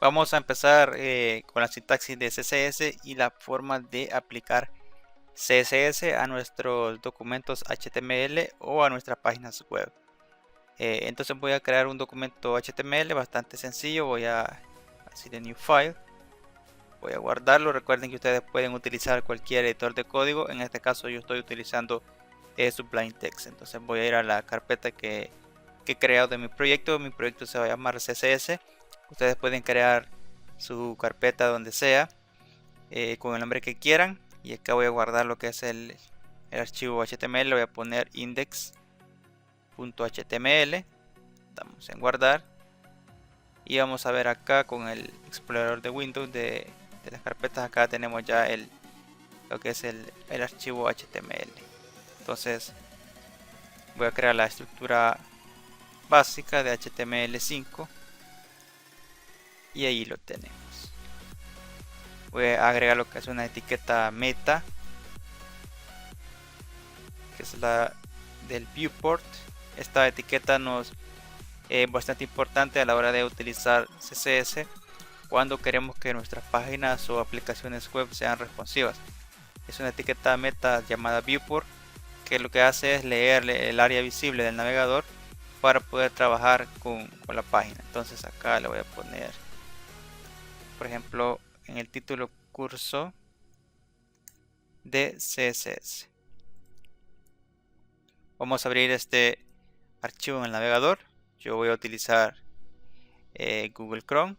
Vamos a empezar con la sintaxis de CSS y la forma de aplicar CSS a nuestros documentos HTML o a nuestras páginas web. Entonces voy a crear un documento HTML bastante sencillo. Voy a decir new file, voy a guardarlo. Recuerden que ustedes pueden utilizar cualquier editor de código. En este caso yo estoy utilizando Sublime Text. Entonces voy a ir a la carpeta que he creado de mi proyecto. Mi proyecto se va a llamar CSS. Ustedes pueden crear su carpeta donde sea, con el nombre que quieran, y acá voy a guardar lo que es el archivo HTML. Le voy a poner index.html, damos en guardar y vamos a ver acá con el explorador de Windows de las carpetas. Acá tenemos ya lo que es el archivo HTML. Entonces voy a crear la estructura básica de HTML5 y ahí lo tenemos. Voy a agregar lo que es una etiqueta meta, que es la del viewport. Esta etiqueta nos es bastante importante a la hora de utilizar CSS cuando queremos que nuestras páginas o aplicaciones web sean responsivas. Es una etiqueta meta llamada viewport, que lo que hace es leer el área visible del navegador para poder trabajar con la página. Entonces acá le voy a poner, por ejemplo, en el título, curso de CSS. Vamos a abrir este archivo en el navegador. Yo voy a utilizar Google Chrome.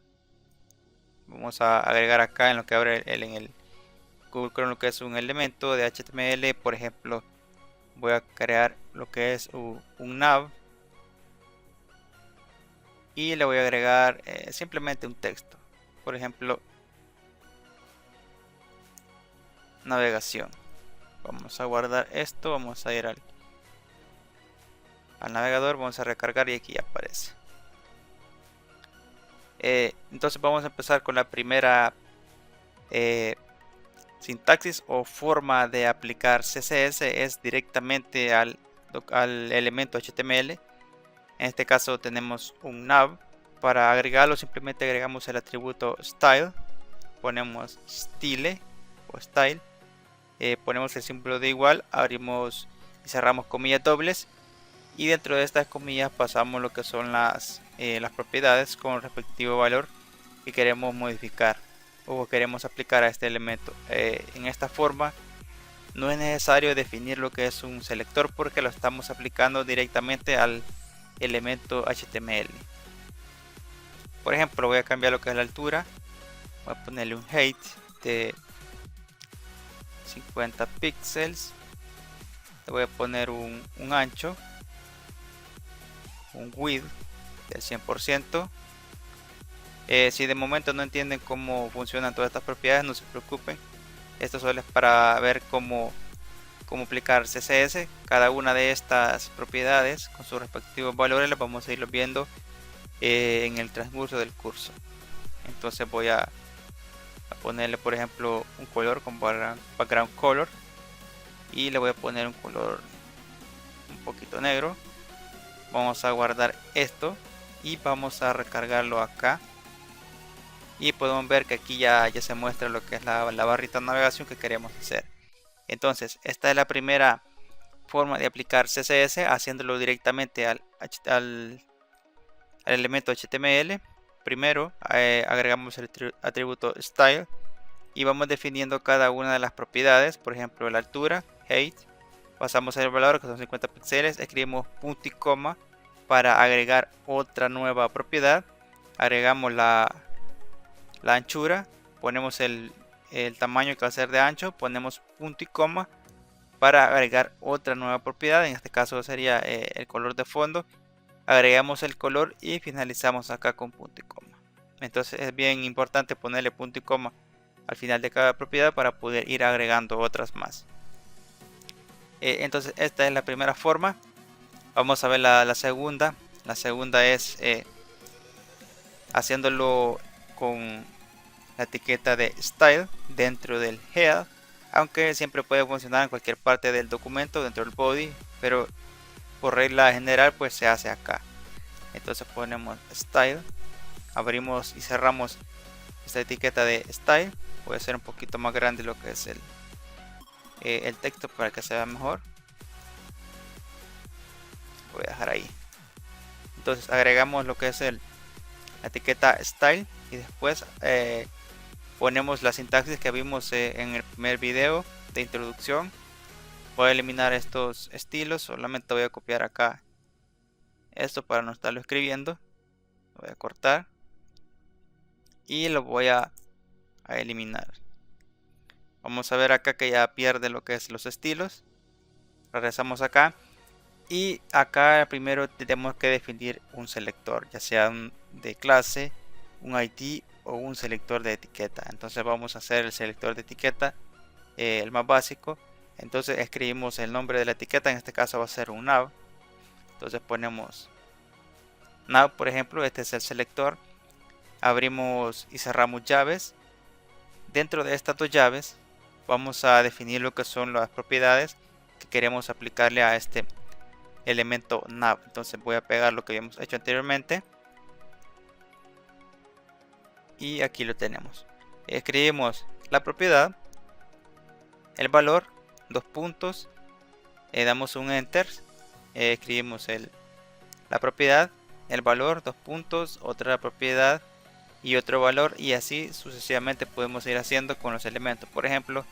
Vamos a agregar acá en lo que abre en el Google Chrome lo que es un elemento de HTML. Por ejemplo, voy a crear lo que es un nav y le voy a agregar simplemente un texto. Por ejemplo, navegación. Vamos a guardar esto, vamos a ir al navegador, vamos a recargar y aquí ya aparece. Entonces vamos a empezar con la primera sintaxis o forma de aplicar CSS. Es directamente al elemento HTML. En este caso tenemos un nav. Para agregarlo simplemente agregamos el atributo style, ponemos style o style, ponemos el símbolo de igual, abrimos y cerramos comillas dobles, y dentro de estas comillas pasamos lo que son las propiedades con el respectivo valor que queremos modificar o queremos aplicar a este elemento. En esta forma no es necesario definir lo que es un selector porque lo estamos aplicando directamente al elemento HTML. Por ejemplo, voy a cambiar lo que es la altura, voy a ponerle un height de 50 píxeles, le voy a poner un ancho, un width del 100%. Si de momento no entienden cómo funcionan todas estas propiedades, no se preocupen. Esto solo es para ver cómo aplicar CSS. Cada una de estas propiedades con sus respectivos valores las vamos a ir viendo en el transcurso del curso. Entonces voy a ponerle, por ejemplo, un color con background color y le voy a poner un color un poquito negro. Vamos a guardar esto y vamos a recargarlo acá. Y podemos ver que aquí ya se muestra lo que es la barrita de navegación que queremos hacer. Entonces esta es la primera forma de aplicar CSS, haciéndolo directamente al elemento HTML. Primero agregamos el atributo style y vamos definiendo cada una de las propiedades. Por ejemplo, la altura, height, pasamos el valor que son 50 píxeles, escribimos punto y coma para agregar otra nueva propiedad. Agregamos la anchura, ponemos el tamaño que va a ser de ancho, ponemos punto y coma para agregar otra nueva propiedad. En este caso sería el color de fondo, agregamos el color y finalizamos acá con punto y coma. Entonces es bien importante ponerle punto y coma al final de cada propiedad para poder ir agregando otras más. Entonces esta es la primera forma. Vamos a ver la segunda. La segunda es haciéndolo con la etiqueta de style dentro del head, aunque siempre puede funcionar en cualquier parte del documento dentro del body, pero por regla general pues se hace acá. Entonces ponemos style, abrimos y cerramos esta etiqueta de style. Voy a hacer un poquito más grande lo que es el texto para que se vea mejor. Voy a dejar ahí. Entonces agregamos lo que es la etiqueta style y después ponemos la sintaxis que vimos en el primer video de introducción. Voy a eliminar estos estilos, solamente voy a copiar acá esto para no estarlo escribiendo. Lo voy a cortar y lo voy a eliminar. Vamos a ver acá que ya pierde lo que es los estilos. Regresamos acá y acá primero tenemos que definir un selector, ya sea de clase, un ID o un selector de etiqueta. Entonces vamos a hacer el selector de etiqueta, el más básico. Entonces escribimos el nombre de la etiqueta, en este caso va a ser un nav. Entonces ponemos nav, por ejemplo, este es el selector. Abrimos y cerramos llaves. Dentro de estas dos llaves vamos a definir lo que son las propiedades que queremos aplicarle a este elemento nav. Entonces voy a pegar lo que habíamos hecho anteriormente y aquí lo tenemos. Escribimos la propiedad, el valor, dos puntos, damos un enter, escribimos la propiedad, el valor, dos puntos, otra propiedad y otro valor, y así sucesivamente podemos ir haciendo con los elementos. Por ejemplo,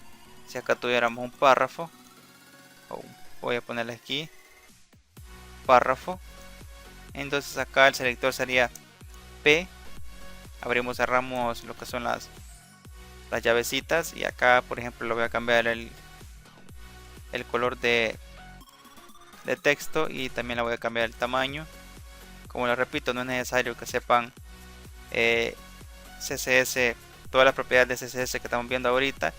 si acá tuviéramos un párrafo, voy a ponerle aquí párrafo, entonces acá el selector sería P, abrimos, cerramos lo que son las llavecitas, y acá por ejemplo le voy a cambiar el color de texto y también le voy a cambiar el tamaño. Como les repito, no es necesario que sepan CSS, todas las propiedades de CSS que estamos viendo ahorita.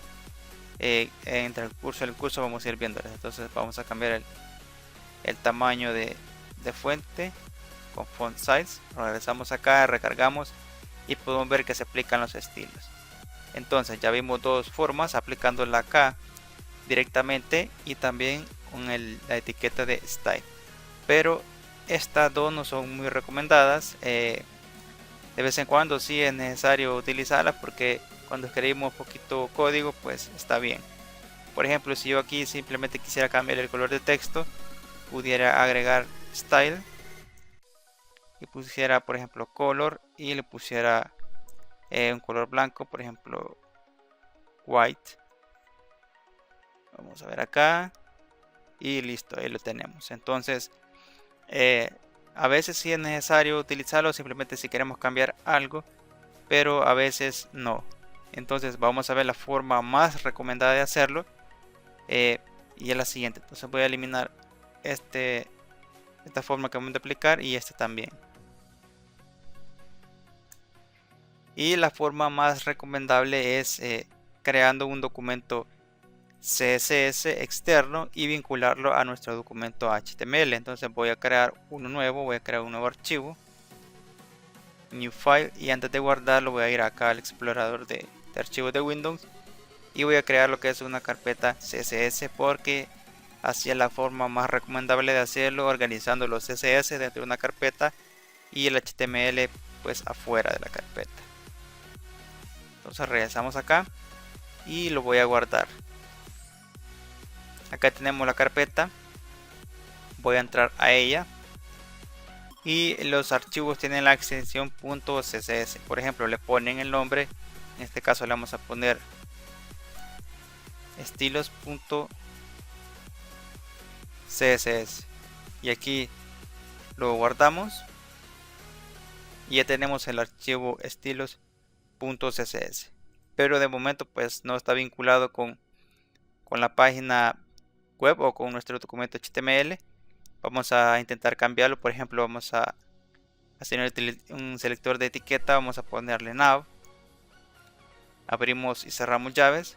Entre el curso vamos a ir viendo. Entonces vamos a cambiar el tamaño de fuente con font size. Regresamos acá, recargamos y podemos ver que se aplican los estilos. Entonces ya vimos dos formas, aplicándola acá directamente y también con la etiqueta de style, pero estas dos no son muy recomendadas. De vez en cuando sí es necesario utilizarlas, porque cuando escribimos poquito código pues está bien. Por ejemplo, si yo aquí simplemente quisiera cambiar el color de texto, pudiera agregar style y pusiera por ejemplo color y le pusiera un color blanco, por ejemplo white. Vamos a ver acá y listo, ahí lo tenemos. Entonces a veces sí es necesario utilizarlo simplemente si queremos cambiar algo, pero a veces no. Entonces vamos a ver la forma más recomendada de hacerlo, y es la siguiente. Entonces voy a eliminar esta forma que vamos a aplicar y esta también. Y la forma más recomendable es creando un documento CSS externo y vincularlo a nuestro documento HTML. Entonces voy a crear uno nuevo, voy a crear un nuevo archivo, new file, y antes de guardarlo voy a ir acá al explorador de archivos de Windows y voy a crear lo que es una carpeta CSS, porque así es la forma más recomendable de hacerlo, organizando los CSS dentro de una carpeta y el HTML pues afuera de la carpeta. Entonces regresamos acá y lo voy a guardar. Acá tenemos la carpeta, voy a entrar a ella y los archivos tienen la extensión .css. Por ejemplo, le ponen el nombre, en este caso le vamos a poner estilos.css y aquí lo guardamos y ya tenemos el archivo estilos.css, pero de momento pues no está vinculado con la página web o con nuestro documento HTML. Vamos a intentar cambiarlo. Por ejemplo, vamos a hacer un selector de etiqueta, vamos a ponerle nav, abrimos y cerramos llaves,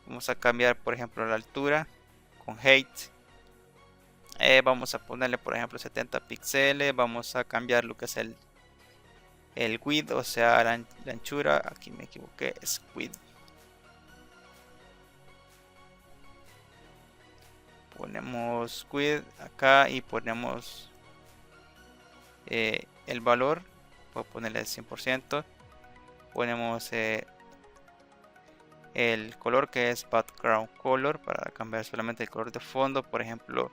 vamos a cambiar por ejemplo la altura con height, vamos a ponerle por ejemplo 70 píxeles, vamos a cambiar lo que es el width, o sea la anchura, aquí me equivoqué, es width. Ponemos width acá y ponemos el valor, voy a ponerle el 100%, ponemos el color, que es background color, para cambiar solamente el color de fondo. Por ejemplo,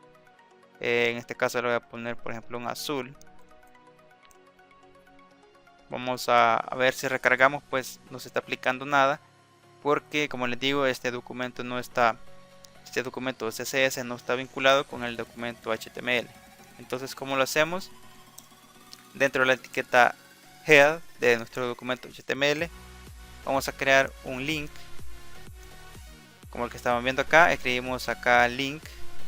en este caso le voy a poner por ejemplo un azul. Vamos a ver si recargamos, pues no se está aplicando nada, porque como les digo, este documento CSS no está vinculado con el documento HTML. Entonces, ¿cómo lo hacemos? Dentro de la etiqueta head de nuestro documento HTML vamos a crear un link como el que estamos viendo acá. Escribimos acá link,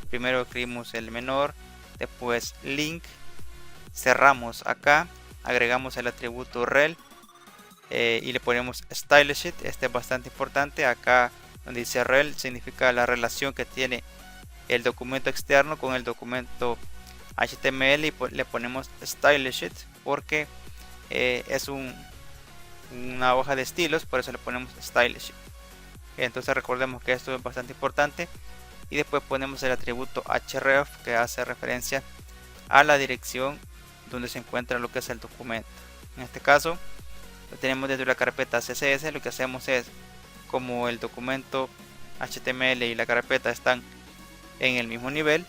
primero escribimos el menor, después link, cerramos acá, agregamos el atributo rel y le ponemos stylesheet. Este es bastante importante. Acá donde dice rel significa la relación que tiene el documento externo con el documento HTML, y le ponemos stylesheet porque es una hoja de estilos, por eso le ponemos stylesheet. Entonces recordemos que esto es bastante importante, y después ponemos el atributo href, que hace referencia a la dirección donde se encuentra lo que es el documento. En este caso lo tenemos dentro de la carpeta CSS. Lo que hacemos es, como el documento HTML y la carpeta están en el mismo nivel,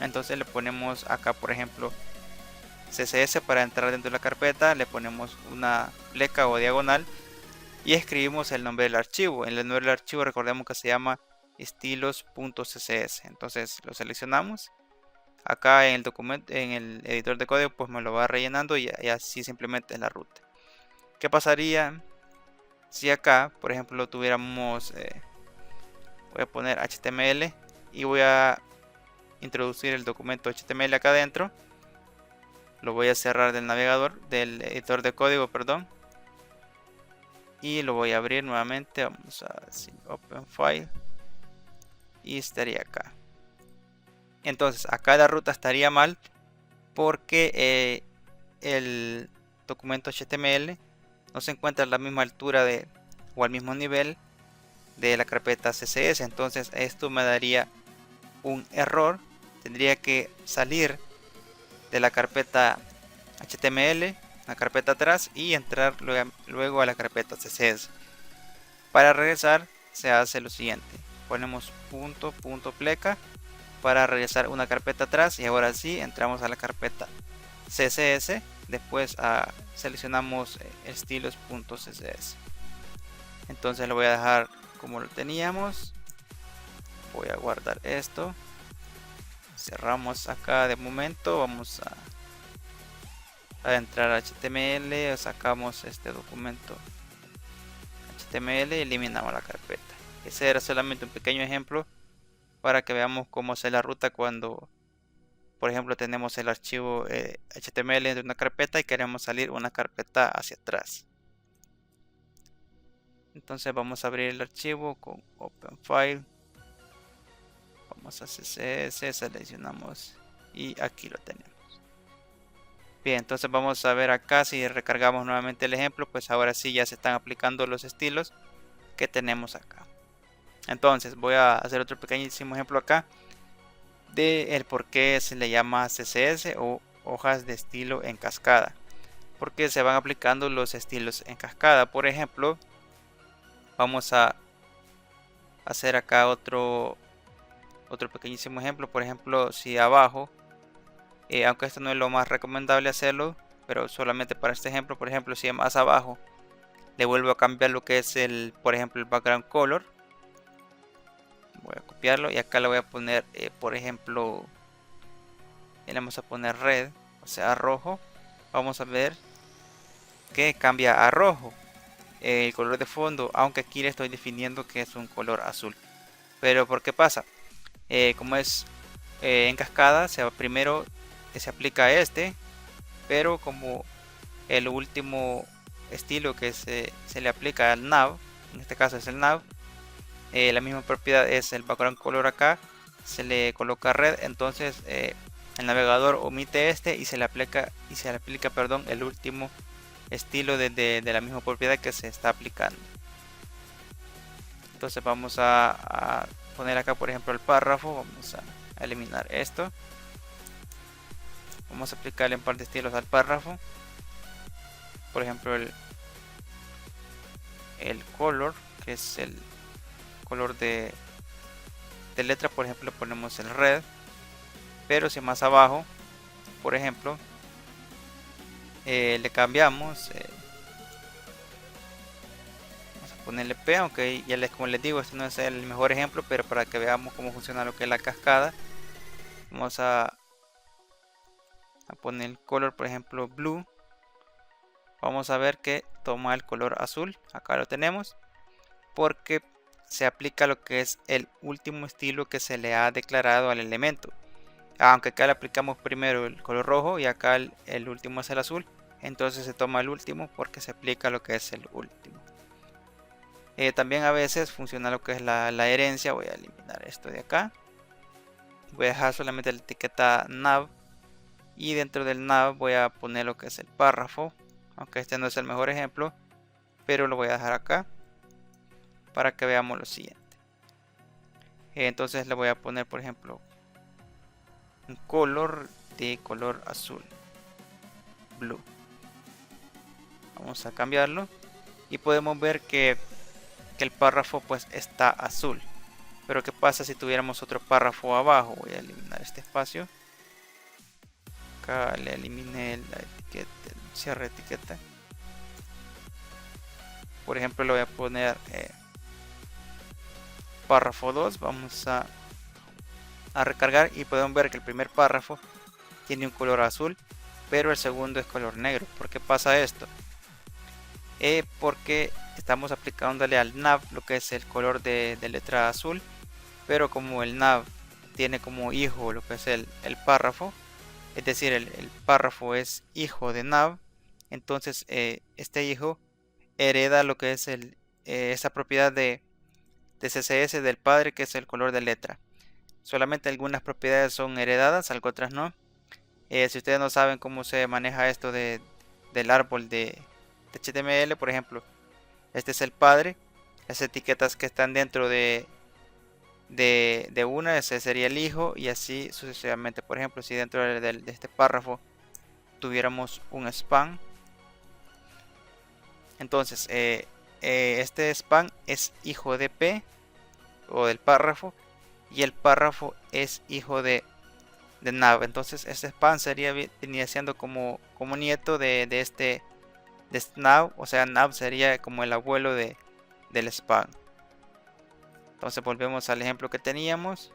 entonces le ponemos acá por ejemplo CSS. Para entrar dentro de la carpeta le ponemos una fleca o diagonal y escribimos el nombre del archivo. En el nombre del archivo recordemos que se llama estilos.css. entonces lo seleccionamos. Acá en el documento, en el editor de código, pues me lo va rellenando y así simplemente es la ruta. ¿Qué pasaría si acá por ejemplo tuviéramos voy a poner HTML y voy a introducir el documento HTML acá adentro? Lo voy a cerrar del navegador, del editor de código, perdón, y lo voy a abrir nuevamente. Vamos a decir open file y estaría acá. Entonces acá la ruta estaría mal porque el documento HTML no se encuentra a la misma altura o al mismo nivel de la carpeta CSS. Entonces esto me daría un error. Tendría que salir de la carpeta HTML, la carpeta atrás, y entrar luego a la carpeta CSS. Para regresar se hace lo siguiente: ponemos punto pleca para regresar una carpeta atrás, y ahora sí entramos a la carpeta CSS. Después seleccionamos estilos.css. entonces lo voy a dejar como lo teníamos. Voy a guardar esto, cerramos acá de momento. Vamos a entrar a HTML, sacamos este documento HTML y eliminamos la carpeta. Ese era solamente un pequeño ejemplo para que veamos cómo hacer la ruta cuando por ejemplo tenemos el archivo HTML de una carpeta y queremos salir una carpeta hacia atrás. Entonces vamos a abrir el archivo con open file, vamos a CSS, seleccionamos y aquí lo tenemos. Bien, entonces vamos a ver acá, si recargamos nuevamente el ejemplo, pues ahora sí ya se están aplicando los estilos que tenemos acá. Entonces voy a hacer otro pequeñísimo ejemplo acá de el por qué se le llama CSS o hojas de estilo en cascada, porque se van aplicando los estilos en cascada. Por ejemplo, vamos a hacer acá otro pequeñísimo ejemplo. Por ejemplo, si abajo, aunque esto no es lo más recomendable hacerlo, pero solamente para este ejemplo, por ejemplo, si más abajo le vuelvo a cambiar lo que es por ejemplo el background color, voy a copiarlo y acá le voy a poner por ejemplo, le vamos a poner red, o sea rojo. Vamos a ver que cambia a rojo el color de fondo, aunque aquí le estoy definiendo que es un color azul. Pero ¿por qué pasa? Como es en cascada, primero se aplica este, pero como el último estilo que se le aplica al nav, en este caso es el nav, la misma propiedad es el background color. Acá se le coloca red, entonces el navegador omite este y se le aplica perdón, el último estilo de la misma propiedad que se está aplicando. Entonces vamos a poner acá por ejemplo el párrafo, vamos a eliminar esto, vamos a aplicarle un par de estilos al párrafo, por ejemplo el color, que es el color de letra. Por ejemplo, ponemos el red, pero si más abajo, por ejemplo, le cambiamos, vamos a ponerle P, aunque ya como les digo, este no es el mejor ejemplo, pero para que veamos cómo funciona lo que es la cascada, vamos a poner el color, por ejemplo, blue. Vamos a ver que toma el color azul, acá lo tenemos, porque se aplica lo que es el último estilo que se le ha declarado al elemento. Aunque acá le aplicamos primero el color rojo y acá el último es el azul, entonces se toma el último porque se aplica lo que es el último. También a veces funciona lo que es la herencia. Voy a eliminar esto de acá, voy a dejar solamente la etiqueta nav, y dentro del nav voy a poner lo que es el párrafo, aunque este no es el mejor ejemplo, pero lo voy a dejar acá para que veamos lo siguiente. Entonces le voy a poner, por ejemplo, un color de color azul, blue. Vamos a cambiarlo y podemos ver que el párrafo pues está azul. Pero ¿qué pasa si tuviéramos otro párrafo abajo? Voy a eliminar este espacio. Acá le eliminé la etiqueta, el cierre de etiqueta. Por ejemplo, le voy a poner párrafo 2. Vamos a recargar y podemos ver que el primer párrafo tiene un color azul, pero el segundo es color negro. ¿Por qué pasa esto? Porque estamos aplicándole al nav lo que es el color de letra azul, pero como el nav tiene como hijo lo que es el párrafo, es decir, el párrafo es hijo de nav, entonces este hijo hereda lo que es esa propiedad de CSS del padre, que es el color de letra. Solamente algunas propiedades son heredadas, algo otras no. Si ustedes no saben cómo se maneja esto del árbol de HTML, por ejemplo, este es el padre, las etiquetas que están dentro de una, ese sería el hijo, y así sucesivamente. Por ejemplo, si dentro de este párrafo tuviéramos un span, entonces este span es hijo de P o del párrafo, y el párrafo es hijo de nav. Entonces este span venía siendo como nieto de este nav, o sea, nav sería como el abuelo del span. Entonces volvemos al ejemplo que teníamos.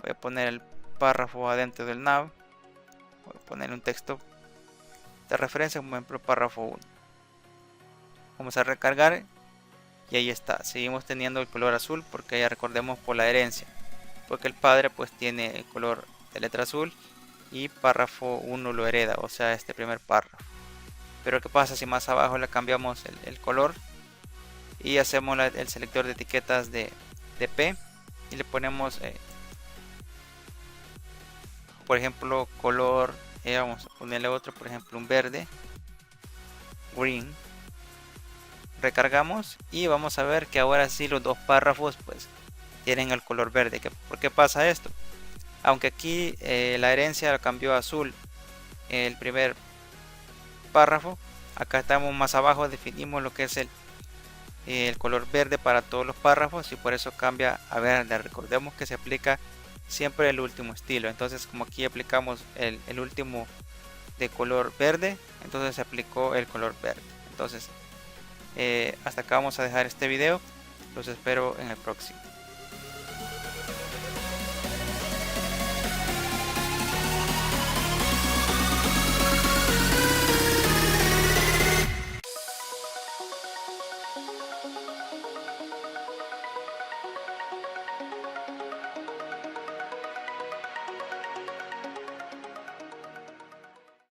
Voy a poner el párrafo adentro del nav, voy a poner un texto de referencia, como ejemplo párrafo 1. Vamos a recargar y ahí está. Seguimos teniendo el color azul porque ya recordemos por la herencia, porque el padre pues tiene el color de letra azul y párrafo 1 lo hereda, o sea, este primer párrafo. Pero ¿qué pasa si más abajo le cambiamos el color y hacemos el selector de etiquetas de P y le ponemos por ejemplo color, vamos a ponerle otro, por ejemplo un verde, green. Recargamos y vamos a ver que ahora sí los dos párrafos pues tienen el color verde. ¿Por qué pasa esto? Aunque aquí la herencia lo cambió a azul el primer párrafo, acá estamos más abajo, definimos lo que es el color verde para todos los párrafos y por eso cambia a verde. Recordemos que se aplica siempre el último estilo. Entonces, como aquí aplicamos el último de color verde, entonces se aplicó el color verde. Entonces hasta acá vamos a dejar este video. Los espero en el próximo.